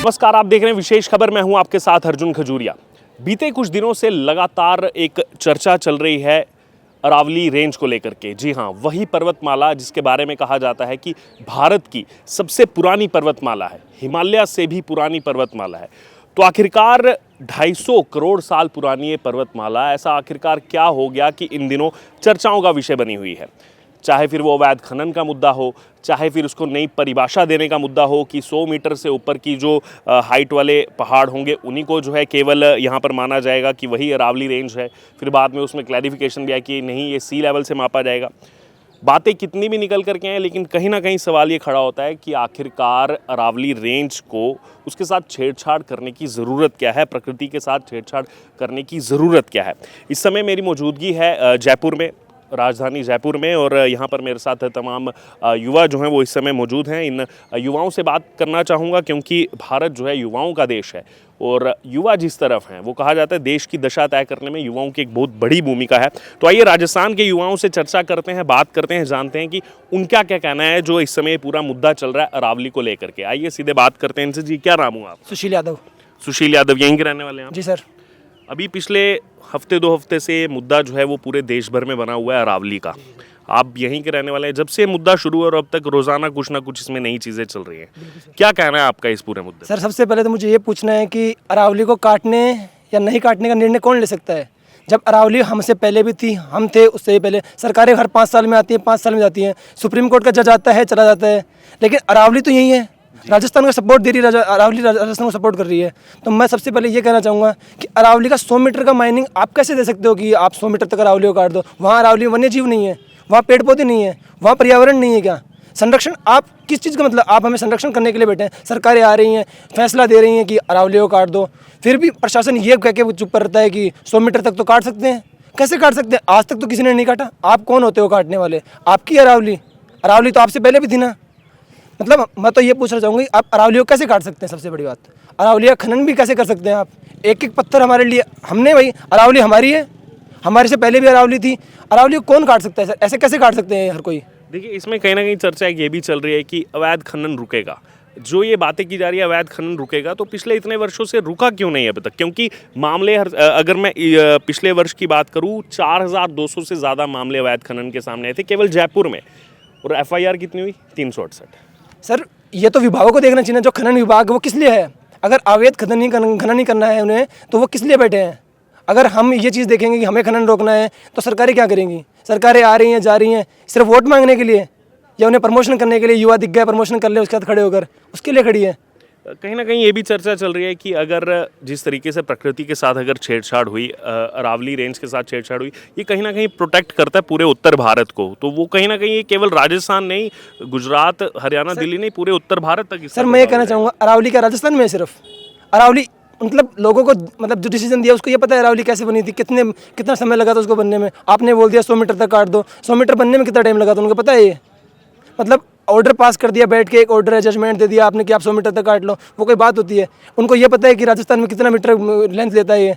नमस्कार, आप देख रहे हैं विशेष खबर। मैं हूं आपके साथ अर्जुन खजूरिया। बीते कुछ दिनों से लगातार एक चर्चा चल रही है अरावली रेंज को लेकर के। जी हां, वही पर्वतमाला जिसके बारे में कहा जाता है कि भारत की सबसे पुरानी पर्वतमाला है, हिमालय से भी पुरानी पर्वतमाला है। तो आखिरकार 250 करोड़ साल पुरानी ये पर्वतमाला, ऐसा आखिरकार क्या हो गया कि इन दिनों चर्चाओं का विषय बनी हुई है। चाहे फिर वो अवैध खनन का मुद्दा हो, चाहे फिर उसको नई परिभाषा देने का मुद्दा हो कि 100 मीटर से ऊपर की जो हाइट वाले पहाड़ होंगे उन्हीं को जो है केवल यहाँ पर माना जाएगा कि वही अरावली रेंज है। फिर बाद में उसमें क्लैरिफिकेशन दिया कि नहीं, ये सी लेवल से मापा जाएगा। बातें कितनी भी निकल करके हैं, लेकिन कहीं ना कहीं सवाल ये खड़ा होता है कि आखिरकार अरावली रेंज को उसके साथ छेड़छाड़ करने की ज़रूरत क्या है, प्रकृति के साथ छेड़छाड़ करने की ज़रूरत क्या है। इस समय मेरी मौजूदगी है जयपुर में, राजधानी जयपुर में, और यहाँ पर मेरे साथ तमाम युवा जो हैं वो इस समय मौजूद हैं। इन युवाओं से बात करना चाहूँगा क्योंकि भारत जो है युवाओं का देश है, और युवा जिस तरफ हैं वो कहा जाता है देश की दशा तय करने में युवाओं की एक बहुत बड़ी भूमिका है। तो आइए राजस्थान के युवाओं से चर्चा करते हैं, बात करते हैं, जानते हैं कि उनका क्या कहना है जो इस समय पूरा मुद्दा चल रहा है अरावली को लेकर के। आइए सीधे बात करते हैं इनसे। जी, क्या नाम हुआ आप? सुशील यादव। सुशील यादव, यहीं के रहने वाले हैं आप? जी सर। अभी पिछले हफ्ते 2 हफ्ते से मुद्दा जो है वो पूरे देश भर में बना हुआ है अरावली का। आप यहीं के रहने वाले हैं। जब से मुद्दा शुरू हुआ और अब तक रोजाना कुछ ना कुछ इसमें नई चीजें चल रही हैं, क्या कहना है आपका इस पूरे मुद्दे? सर, सबसे पहले तो मुझे ये पूछना है कि अरावली को काटने या नहीं काटने का निर्णय कौन ले सकता है? जब अरावली हमसे पहले भी थी, हम थे उससे भी पहले। सरकारें हर 5 साल में आती हैं, 5 साल में जाती हैं, सुप्रीम कोर्ट का जज आता है, चला जाता है, लेकिन अरावली तो यही है। राजस्थान को सपोर्ट दे रही है, अरावली राजस्थान को सपोर्ट कर रही है। तो मैं सबसे पहले ये कहना चाहूँगा कि अरावली का 100 मीटर का माइनिंग आप कैसे दे सकते हो कि आप 100 मीटर तक अरावली को काट दो? वहाँ अरावली वन्य जीव नहीं है, वहाँ पेड़ पौधे नहीं है, वहाँ पर्यावरण नहीं है। क्या संरक्षण? आप किस चीज़ का मतलब? आप हमें संरक्षण करने के लिए बैठे हैं, सरकारें आ रही हैं, फैसला दे रही हैं कि अरावली को काट दो, फिर भी प्रशासन ये कह के चुप रहता है कि 100 मीटर तक तो काट सकते हैं। कैसे काट सकते हैं? आज तक तो किसी ने नहीं काटा। आप कौन होते हो काटने वाले? आपकी अरावली तो आपसे पहले भी थी ना। मतलब मैं तो ये पूछना चाहूँगी, आप अरावली को कैसे काट सकते हैं? सबसे बड़ी बात, अरावली का खनन भी कैसे कर सकते हैं आप? एक एक पत्थर हमारे लिए, हमने भाई, अरावली हमारी है, हमारे से पहले भी अरावली थी। अरावली को कौन काट सकता है सर? ऐसे कैसे काट सकते हैं हर कोई? देखिए, इसमें कहीं ना कहीं चर्चा ये भी चल रही है कि अवैध खनन रुकेगा। जो ये बातें की जा रही है अवैध खनन रुकेगा, तो पिछले इतने वर्षों से रुका क्यों नहीं अभी तक? क्योंकि मामले अगर मैं पिछले वर्ष की बात करूँ, 4200 से ज़्यादा मामले अवैध खनन के सामने आए थे केवल जयपुर में, और FIR कितनी हुई? 368। सर, ये तो विभागों को देखना चाहिए। जो खनन विभाग वो किस लिए है? अगर अवैध खनन नहीं करना है उन्हें, तो वो किस लिए बैठे हैं? अगर हम ये चीज़ देखेंगे कि हमें खनन रोकना है, तो सरकारें क्या करेंगी? सरकारें आ रही हैं, जा रही हैं सिर्फ वोट मांगने के लिए, या उन्हें प्रमोशन करने के लिए? युवा दिख गया, प्रमोशन कर ले, उसके साथ खड़े होकर, उसके लिए खड़ी है। कहीं ना कहीं ये भी चर्चा चल रही है कि अगर जिस तरीके से प्रकृति के साथ अगर छेड़छाड़ हुई, अरावली रेंज के साथ छेड़छाड़ हुई, ये कहीं ना कहीं प्रोटेक्ट करता है पूरे उत्तर भारत को। तो वो कहीं ना कहीं ये केवल राजस्थान नहीं, गुजरात, हरियाणा, दिल्ली नहीं, पूरे उत्तर भारत तक। सर, मैं ये कहना चाहूँगा, अरावली का राजस्थान में है सिर्फ? अरावली मतलब लोगों को, मतलब जो डिसीजन दिया उसको ये पता है अरावली कैसे बनी थी, कितना समय लगा था उसको बनने में। आपने बोल दिया 100 मीटर तक काट दो, 100 मीटर बनने में कितना टाइम लगा था उनको पता है? ये मतलब ऑर्डर पास कर दिया, बैठ के एक ऑर्डर है, जजमेंट दे दिया आपने कि आप 100 मीटर तक काट लो, वो कोई बात होती है? उनको ये पता है कि राजस्थान में कितना मीटर लेंथ लेता है ये?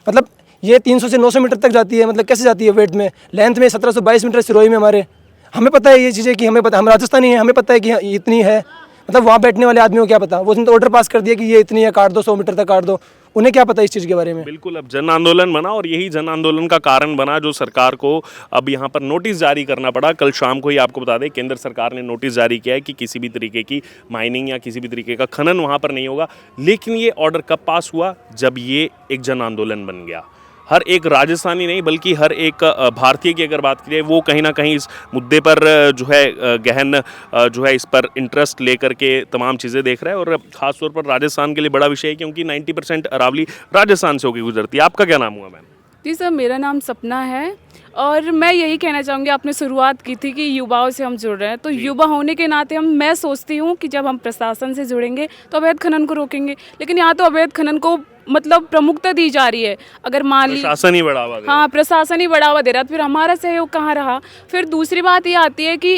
मतलब ये 300 से 900 मीटर तक जाती है। मतलब कैसे जाती है वेट में, लेंथ में? 1722 मीटर सिरोही में हमारे। हमें पता है ये चीज़ें कि हमें पता, हम राजस्थानी हैं, हमें पता है कि इतनी है। मतलब वहाँ बैठने वाले आदमियों को क्या पता? वो उसने तो ऑर्डर पास कर दिया कि ये इतनी है, काट दो, 100 मीटर तक काट दो। उन्हें क्या पता इस चीज़ के बारे में? बिल्कुल, अब जन आंदोलन बना, और यही जन आंदोलन का कारण बना जो सरकार को अब यहाँ पर नोटिस जारी करना पड़ा। कल शाम को ही आपको बता दें, केंद्र सरकार ने नोटिस जारी किया है कि किसी भी तरीके की माइनिंग या किसी भी तरीके का खनन वहाँ पर नहीं होगा। लेकिन ये ऑर्डर कब पास हुआ? जब ये एक जन आंदोलन बन गया। हर एक राजस्थानी नहीं बल्कि हर एक भारतीय की अगर बात करें, वो कहीं ना कहीं इस मुद्दे पर जो है गहन जो है इस पर इंटरेस्ट लेकर के तमाम चीज़ें देख रहा है। और ख़ास तौर पर राजस्थान के लिए बड़ा विषय है क्योंकि 90% अरावली राजस्थान से होकर गुजरती है। आपका क्या नाम हुआ मैम? जी सर, मेरा नाम सपना है, और मैं यही कहना चाहूँगी, आपने शुरुआत की थी कि युवाओं से हम जुड़ रहे हैं, तो युवा होने के नाते मैं सोचती हूँ कि जब हम प्रशासन से जुड़ेंगे तो अवैध खनन को रोकेंगे। लेकिन यहाँ तो अवैध खनन को मतलब प्रमुखता दी जा रही है। अगर मान ली प्रशासन ही बढ़ावा दे, हाँ, प्रशासन ही बढ़ावा दे रहा है, तो फिर हमारा सहयोग कहाँ रहा? फिर दूसरी बात ये आती है कि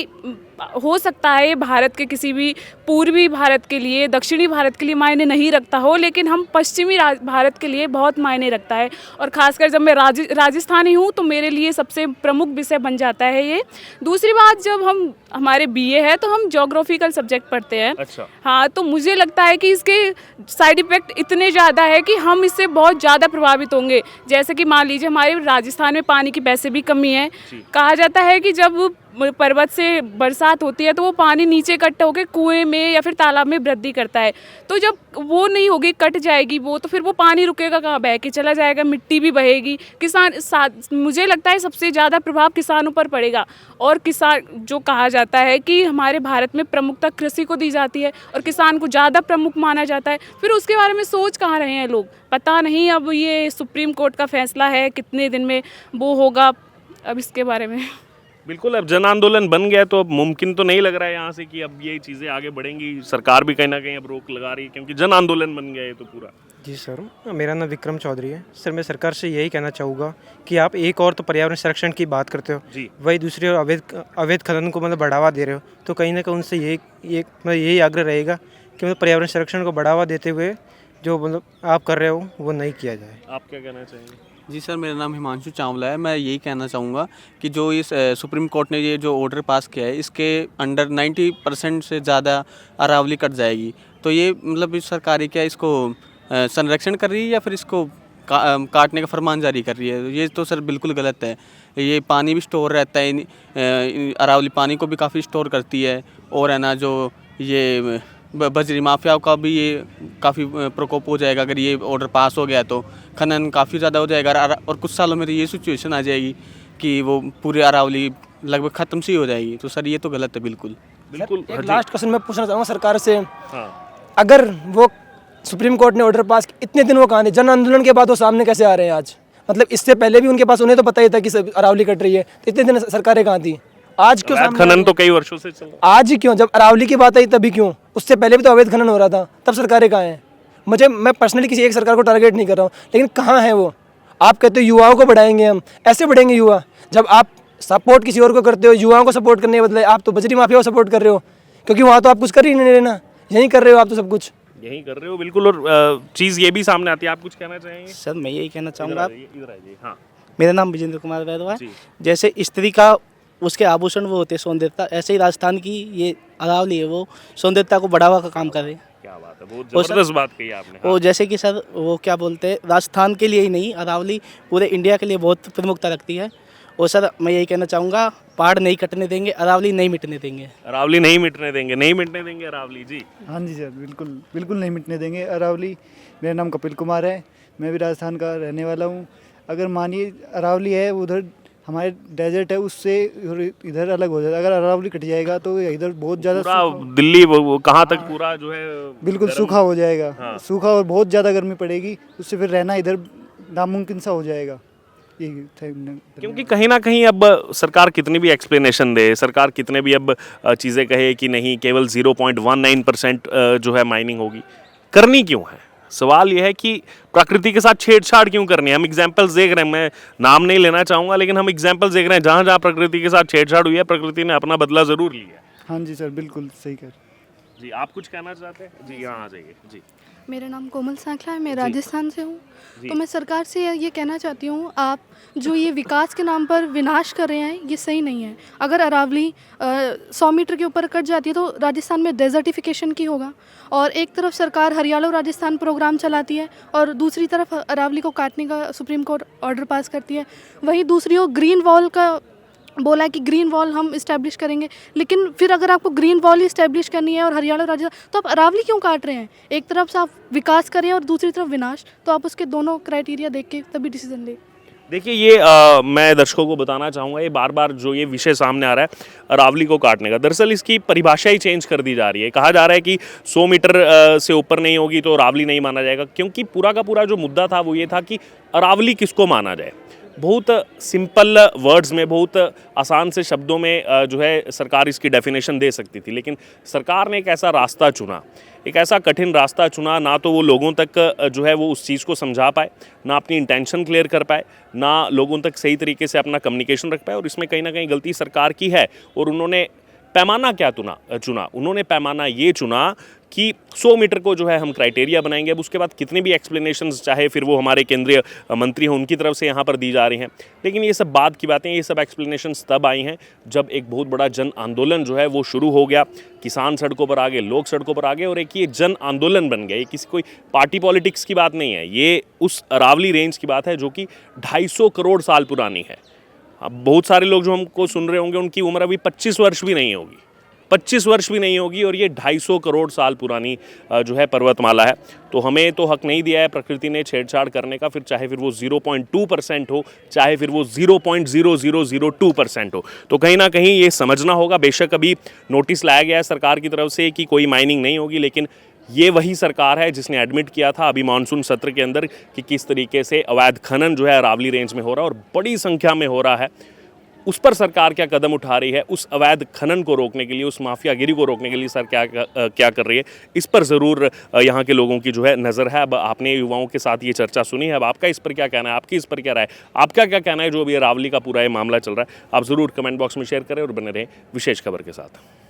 हो सकता है ये भारत के किसी भी पूर्वी भारत के लिए, दक्षिणी भारत के लिए मायने नहीं रखता हो, लेकिन हम पश्चिमी भारत के लिए बहुत मायने रखता है। और ख़ासकर जब मैं राजस्थानी हूँ तो मेरे लिए सबसे प्रमुख विषय बन जाता है ये। दूसरी बात, जब हम हमारे बीए है तो हम ज्योग्राफिकल सब्जेक्ट पढ़ते हैं। अच्छा। हाँ, तो मुझे लगता है कि इसके साइड इफ़ेक्ट इतने ज़्यादा है कि हम इससे बहुत ज़्यादा प्रभावित होंगे। जैसे कि मान लीजिए हमारे राजस्थान में पानी की वैसे भी कमी है। कहा जाता है कि जब पर्वत से बरसात होती है तो वो पानी नीचे इकट्ठा होकर कुएं में या फिर तालाब में वृद्धि करता है। तो जब वो नहीं होगी, कट जाएगी वो, तो फिर वो पानी रुकेगा कहाँ, बह के चला जाएगा, मिट्टी भी बहेगी। मुझे लगता है सबसे ज़्यादा प्रभाव किसानों पर पड़ेगा। और किसान, जो कहा जाता है कि हमारे भारत में प्रमुखता कृषि को दी जाती है और किसान को ज़्यादा प्रमुख माना जाता है, फिर उसके बारे में सोच कहाँ रहे हैं लोग, पता नहीं। अब ये सुप्रीम कोर्ट का फैसला है, कितने दिन में वो होगा, अब इसके बारे में। बिल्कुल, अब जन आंदोलन बन गया तो अब मुमकिन तो नहीं लग रहा है यहाँ से कि अब ये चीज़ें आगे बढ़ेंगी। सरकार भी कहीं ना कहीं अब रोक लगा रही है क्योंकि जन आंदोलन बन गया है तो पूरा। जी सर, मेरा नाम विक्रम चौधरी है। सर, मैं सरकार से यही कहना चाहूँगा कि आप एक और तो पर्यावरण संरक्षण की बात करते हो जी, वही दूसरी ओर अवैध खनन को मतलब बढ़ावा दे रहे हो, तो कहीं ना कहीं उनसे यही आग्रह रहेगा कि मतलब पर्यावरण संरक्षण को बढ़ावा देते हुए जो मतलब आप कर रहे हो वो नहीं किया जाए। आप क्या कहना चाहेंगे? जी सर, मेरा नाम हिमांशु चावला है। मैं यही कहना चाहूँगा कि जो इस सुप्रीम कोर्ट ने ये जो ऑर्डर पास किया है, इसके अंडर 90% से ज़्यादा अरावली कट जाएगी। तो ये मतलब इस सरकारी क्या इसको संरक्षण कर रही है या फिर इसको काटने का फरमान जारी कर रही है? ये तो सर बिल्कुल गलत है। ये पानी भी स्टोर रहता है, अरावली पानी को भी काफ़ी स्टोर करती है। और है ना, जो ये बजरी माफिया का भी ये काफ़ी प्रकोप हो जाएगा अगर ये ऑर्डर पास हो गया तो। खनन काफ़ी ज़्यादा हो जाएगा और कुछ सालों में तो ये सिचुएशन आ जाएगी कि वो पूरी अरावली लगभग ख़त्म सी हो जाएगी। तो सर ये तो गलत है बिल्कुल। बिल्कुल। एक लास्ट क्वेश्चन मैं पूछना चाहूँगा सरकार से। हाँ, अगर वो सुप्रीम कोर्ट ने ऑर्डर पास, इतने दिन वो कहाँ थे? जन आंदोलन के बाद वो सामने कैसे आ रहे हैं आज? मतलब इससे पहले भी उनके पास, उन्हें तो पता ही था कि अरावली कट रही है, तो इतने दिन सरकारें कहाँ थी? आज क्यों अवैध सामने आ रही खनन हैं? तो कई वर्षों से चल रहा है। आज ही क्यों? जब अरावली की बात आई तभी क्यों? उससे पहले भी तो अवैध खनन हो रहा था, तब सरकारें कहाँ हैं? मैं पर्सनली किसी एक सरकार को टारगेट नहीं कर रहा हूँ, लेकिन कहाँ है वो? आप कहते हो युवाओं को बढ़ाएंगे, हम ऐसे बढ़ेंगे युवा? जब आप सपोर्ट किसी और को करते हो, युवाओं को सपोर्ट करने के बदले आप तो बजरी माफिया को सपोर्ट कर रहे हो, क्योंकि वहाँ तो आप कुछ कर ही नहीं रहे ना, यहीं कर रहे हो आप तो सब कुछ। यही कर रहे हो बिल्कुल। और चीज़ ये भी सामने आती है, आप कुछ कहना चाहेंगे? सर, मैं यही कहना इधर चाहूँगा। आ जाइए, इधर आ जाइए। हाँ मेरा नाम विजेंद्र कुमार वैद्य है। जी। जैसे स्त्री का उसके आभूषण वो होते हैं सौंदर्यता, ऐसे ही राजस्थान की ये अरावली है वो सौंदर्यता को बढ़ावा का काम कर रहे हैं। क्या बात है, बहुत वो सर- जबरदस्त बात कही आपने। वो जैसे कि सर वो क्या बोलते हैं, राजस्थान के लिए ही नहीं, अरावली पूरे इंडिया के लिए बहुत प्रमुखता रखती है। और सर मैं यही कहना चाहूँगा, पहाड़ नहीं कटने देंगे, अरावली नहीं मिटने देंगे। अरावली नहीं मिटने देंगे, नहीं मिटने देंगे अरावली। जी, हाँ जी सर, बिल्कुल बिल्कुल नहीं मिटने देंगे अरावली। मेरा नाम कपिल कुमार है, मैं भी राजस्थान का रहने वाला हूँ। अगर मानिए अरावली है, उधर हमारे डेजर्ट है, उससे इधर अलग हो जाएगा। अगर अरावली कट जाएगा तो इधर बहुत ज़्यादा पूरा दिल्ली वो कहाँ तक पूरा जो है बिल्कुल गर्म- सूखा हो जाएगा। हाँ। सूखा और बहुत ज़्यादा गर्मी पड़ेगी, उससे फिर रहना इधर नामुमकिन सा हो जाएगा। यही था। क्योंकि कहीं ना कहीं अब सरकार कितनी भी एक्सप्लेनेशन दे, सरकार कितने भी अब चीज़ें कहे कि नहीं केवल 0.19% जो है माइनिंग होगी, करनी क्यों है? सवाल यह है कि प्रकृति के साथ छेड़छाड़ क्यों करनी है? हम एग्जाम्पल्स देख रहे हैं, मैं नाम नहीं लेना चाहूँगा, लेकिन हम एग्जाम्पल्स देख रहे हैं जहाँ जहाँ प्रकृति के साथ छेड़छाड़ हुई है, प्रकृति ने अपना बदला ज़रूर लिया है। हाँ जी सर, बिल्कुल सही कह रहे हैं। जी, आप कुछ कहना चाहते हैं? जी, यहाँ आ जाइए। जी, मेरा नाम कोमल सांखला है, मैं राजस्थान से हूँ। तो मैं सरकार से ये कहना चाहती हूँ, आप जो ये विकास के नाम पर विनाश कर रहे हैं, ये सही नहीं है। अगर अरावली 100 मीटर के ऊपर कट जाती है तो राजस्थान में डेजर्टिफिकेशन की होगा। और एक तरफ सरकार हरियाणा राजस्थान प्रोग्राम चलाती है और दूसरी तरफ अरावली को काटने का सुप्रीम कोर्ट ऑर्डर पास करती है। वहीं दूसरी ओर ग्रीन वॉल का बोला है कि ग्रीन वॉल हम इस्टेब्लिश करेंगे, लेकिन फिर अगर आपको ग्रीन वॉल ही इस्टेब्लिश करनी है और हरियाणा राजस्थान, तो आप अरावली क्यों काट रहे हैं? एक तरफ से आप विकास करें और दूसरी तरफ विनाश, तो आप उसके दोनों क्राइटेरिया देख के तभी डिसीजन लें। देखिए ये मैं दर्शकों को बताना चाहूँगा, ये बार बार जो ये विषय सामने आ रहा है अरावली को काटने का, दरअसल इसकी परिभाषा ही चेंज कर दी जा रही है। कहा जा रहा है कि 100 मीटर से ऊपर नहीं होगी तो अरावली नहीं माना जाएगा, क्योंकि पूरा का पूरा जो मुद्दा था वो ये था कि अरावली किसको माना जाए। बहुत सिंपल वर्ड्स में, बहुत आसान से शब्दों में जो है सरकार इसकी डेफिनेशन दे सकती थी, लेकिन सरकार ने एक ऐसा रास्ता चुना, एक ऐसा कठिन रास्ता चुना, ना तो वो लोगों तक जो है वो उस चीज़ को समझा पाए, ना अपनी इंटेंशन क्लियर कर पाए, ना लोगों तक सही तरीके से अपना कम्युनिकेशन रख पाए। और इसमें कहीं ना कहीं गलती सरकार की है और उन्होंने पैमाना क्या चुना? उन्होंने पैमाना ये चुना कि 100 मीटर को जो है हम क्राइटेरिया बनाएंगे। अब उसके बाद कितनी भी एक्सप्लेनेशंस, चाहे फिर वो हमारे केंद्रीय मंत्री हों, उनकी तरफ से यहाँ पर दी जा रही हैं, लेकिन ये सब बाद की बातें, ये सब एक्सप्लेनेशंस तब आई हैं जब एक बहुत बड़ा जन आंदोलन जो है वो शुरू हो गया। किसान सड़कों पर आ गए, लोग सड़कों पर आ गए और एक ये जन आंदोलन बन गया। ये किसी कोई पार्टी पॉलिटिक्स की बात नहीं है, ये उस अरावली रेंज की बात है जो कि 250 करोड़ साल पुरानी है। अब बहुत सारे लोग जो हमको सुन रहे होंगे उनकी उम्र अभी 25 वर्ष भी नहीं होगी, 25 वर्ष भी नहीं होगी, और ये 250 करोड़ साल पुरानी जो है पर्वतमाला है। तो हमें तो हक नहीं दिया है प्रकृति ने छेड़छाड़ करने का, फिर चाहे फिर वो 0.2% हो, चाहे फिर वो 0.0002% हो। तो कहीं ना कहीं ये समझना होगा। बेशक अभी नोटिस लाया गया है सरकार की तरफ से कि कोई माइनिंग नहीं होगी, लेकिन ये वही सरकार है जिसने एडमिट किया था अभी मानसून सत्र के अंदर कि किस तरीके से अवैध खनन जो है अरावली रेंज में हो रहा है और बड़ी संख्या में हो रहा है। उस पर सरकार क्या कदम उठा रही है, उस अवैध खनन को रोकने के लिए, उस माफियागिरी को रोकने के लिए सर क्या कर रही है, इस पर ज़रूर यहाँ के लोगों की जो है नज़र है। अब आपने युवाओं के साथ ये चर्चा सुनी है, अब आपका इस पर क्या कहना है, आपकी इस पर क्या राय, आपका क्या कहना है जो अभी अरावली का पूरा ये मामला चल रहा है, आप ज़रूर कमेंट बॉक्स में शेयर करें और बने रहें विशेष खबर के साथ।